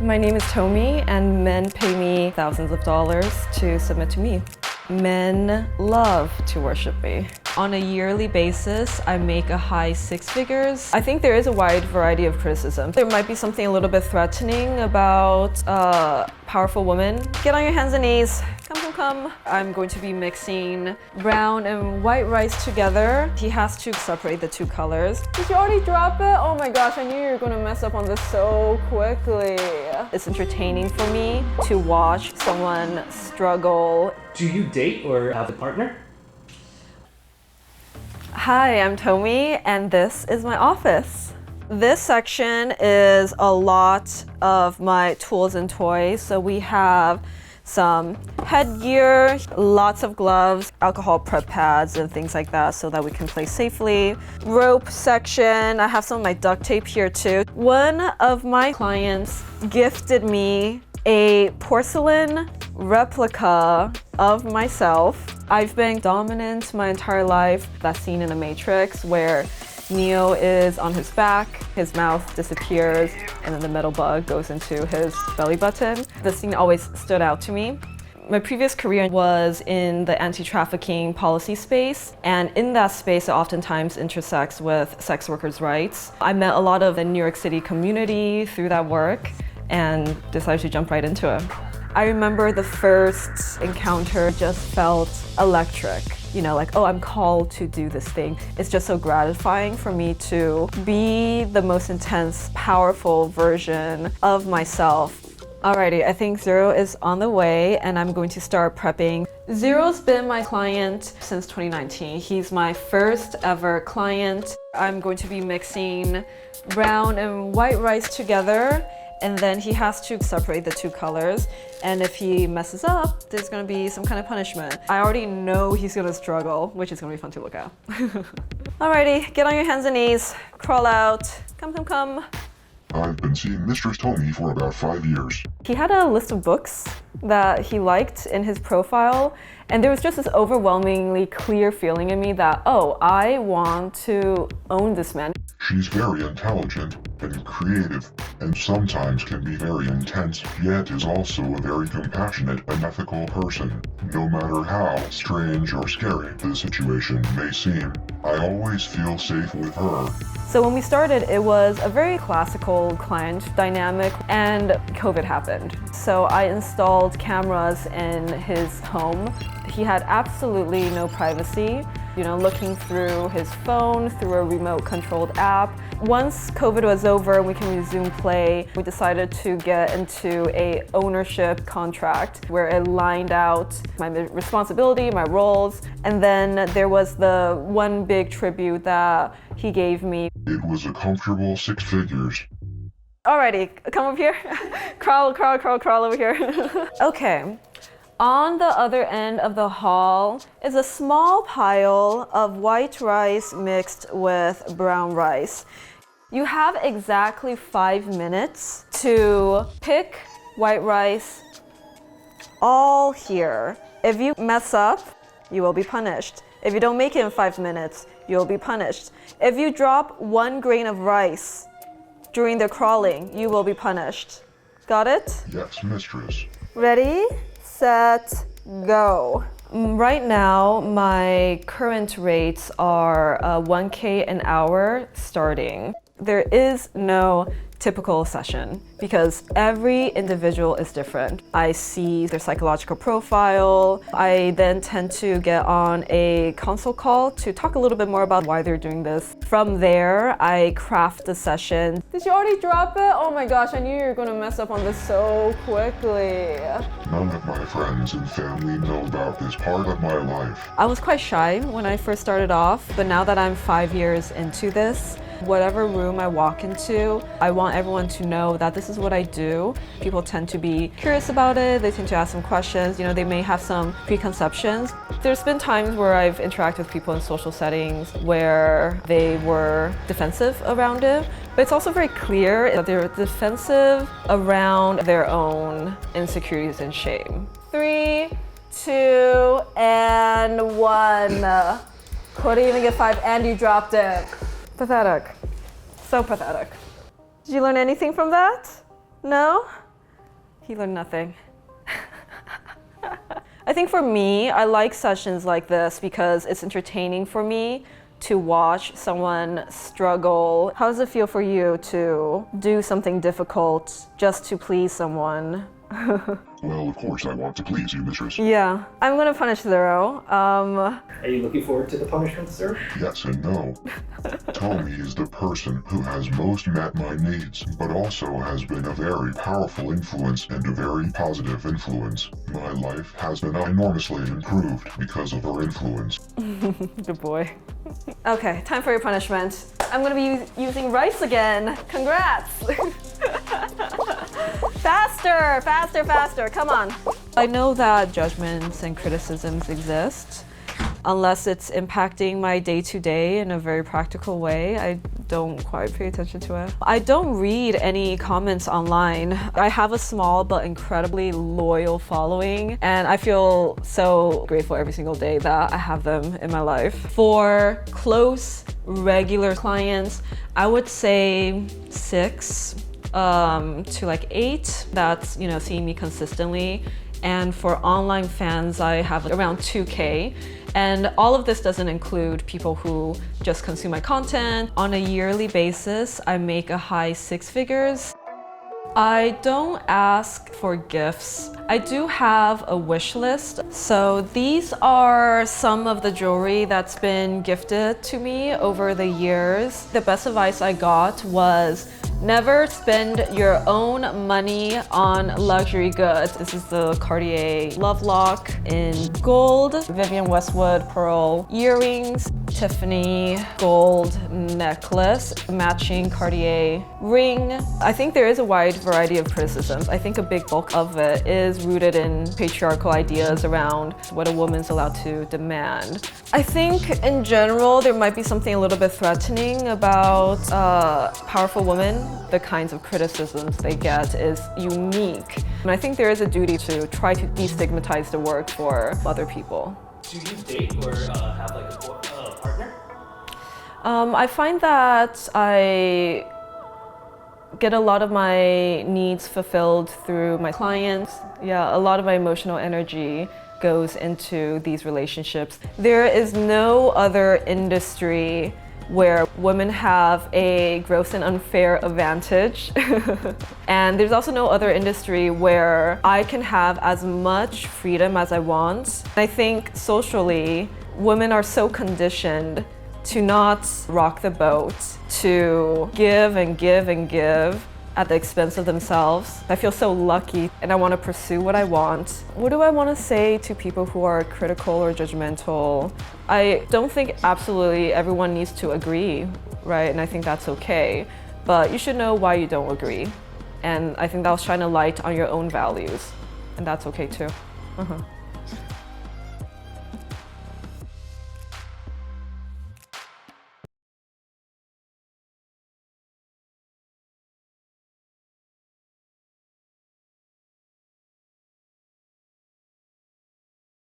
My name is Tomie, and men pay me thousands of dollars to submit to me. Men love to worship me. On a yearly basis, I make a high six figures. I think there is a wide variety of criticism. There might be something a little bit threatening about a powerful woman. Get on your hands and knees. Come. I'm going to be mixing brown and white rice together. He has to separate the two colors. Did you already drop it? Oh my gosh, I knew you were gonna mess up on this so quickly. It's entertaining for me to watch someone struggle. Do you date or have a partner? Hi, I'm Tomie, and this is my office. This section is a lot of my tools and toys. So we have some headgear, lots of gloves, alcohol prep pads and things like that so that we can play safely. Rope section, I have some of my duct tape here too. One of my clients gifted me a porcelain replica of myself. I've been dominant my entire life. That scene in The Matrix where Neo is on his back, his mouth disappears, and then the metal bug goes into his belly button. The scene always stood out to me. My previous career was in the anti-trafficking policy space, and in that space it oftentimes intersects with sex workers' rights. I met a lot of the New York City community through that work and decided to jump right into it. I remember the first encounter just felt electric. You know, like, oh, I'm called to do this thing. It's just so gratifying for me to be the most intense, powerful version of myself. Alrighty, I think Zero is on the way and I'm going to start prepping. Zero's been my client since 2019. He's my first ever client. I'm going to be mixing brown and white rice together, and then he has to separate the two colors. And if he messes up, there's gonna be some kind of punishment. I already know he's gonna struggle, which is gonna be fun to look at. Alrighty, get on your hands and knees, crawl out, come. I've been seeing Mistress Tomie for about 5 years. He had a list of books that he liked in his profile, and there was just this overwhelmingly clear feeling in me that, oh, I want to own this man. She's very intelligent and creative, and sometimes can be very intense, yet is also a very compassionate and ethical person. No matter how strange or scary the situation may seem, I always feel safe with her. So when we started, it was a very classical client dynamic, and COVID happened. So I installed cameras in his home. He had absolutely no privacy. You know, looking through his phone, through a remote controlled app. Once COVID was over and we can resume play, we decided to get into a ownership contract where it lined out my responsibility, my roles, and then there was the one big tribute that he gave me. It was a comfortable 6 figures. Alrighty, come up here. Crawl over here. Okay. On the other end of the hall is a small pile of white rice mixed with brown rice. You have exactly 5 minutes to pick white rice all here. If you mess up, you will be punished. If you don't make it in 5 minutes, you'll be punished. If you drop 1 grain of rice during the crawling, you will be punished. Got it? Yes, mistress. Ready? Set, go. Right now, my current rates are $1K an hour starting. There is no typical session because every individual is different. I see their psychological profile. I then tend to get on a consult call to talk a little bit more about why they're doing this. From there, I craft the session. Did you already drop it? Oh my gosh, I knew you were gonna mess up on this so quickly. None of my friends and family know about this part of my life. I was quite shy when I first started off, but now that I'm 5 years into this, whatever room I walk into, I want everyone to know that this is what I do. People tend to be curious about it. They tend to ask some questions. You know, they may have some preconceptions. There's been times where I've interacted with people in social settings where they were defensive around it, but it's also very clear that they're defensive around their own insecurities and shame. 3, 2, and 1. Couldn't even get 5 and you dropped it. Pathetic. So pathetic. Did you learn anything from that? No? He learned nothing. I think for me, I like sessions like this because it's entertaining for me to watch someone struggle. How does it feel for you to do something difficult just to please someone? Well, of course I want to please you, mistress. Yeah, I'm gonna punish Zero. Are you looking forward to the punishment, sir? Yes and no. Tomie is the person who has most met my needs, but also has been a very powerful influence and a very positive influence. My life has been enormously improved because of her influence. Good boy. Okay, time for your punishment. I'm gonna be using rice again. Congrats! Faster, faster, faster, come on. I know that judgments and criticisms exist. Unless it's impacting my day-to-day in a very practical way, I don't quite pay attention to it. I don't read any comments online. I have a small but incredibly loyal following, and I feel so grateful every single day that I have them in my life. For close, regular clients, I would say 6 to like 8 that's, seeing me consistently. And for online fans, I have around 2K. And all of this doesn't include people who just consume my content. On a yearly basis, I make a high 6 figures. I don't ask for gifts. I do have a wish list. So these are some of the jewelry that's been gifted to me over the years. The best advice I got was never spend your own money on luxury goods. This is the Cartier Love Lock in gold, Vivienne Westwood pearl earrings, Tiffany gold necklace, matching Cartier ring. I think there is a wide variety of criticisms. I think a big bulk of it is rooted in patriarchal ideas around what a woman's allowed to demand. I think in general, there might be something a little bit threatening about powerful women. The kinds of criticisms they get is unique. And I think there is a duty to try to destigmatize the work for other people. Do you date or have like a partner? I find that I get a lot of my needs fulfilled through my clients. Yeah, a lot of my emotional energy goes into these relationships. There is no other industry where women have a gross and unfair advantage. And there's also no other industry where I can have as much freedom as I want. I think socially, women are so conditioned to not rock the boat, to give and give and give at the expense of themselves. I feel so lucky and I want to pursue what I want. What do I want to say to people who are critical or judgmental? I don't think absolutely everyone needs to agree, right? And I think that's okay. But you should know why you don't agree. And I think that'll shine a light on your own values. And that's okay too.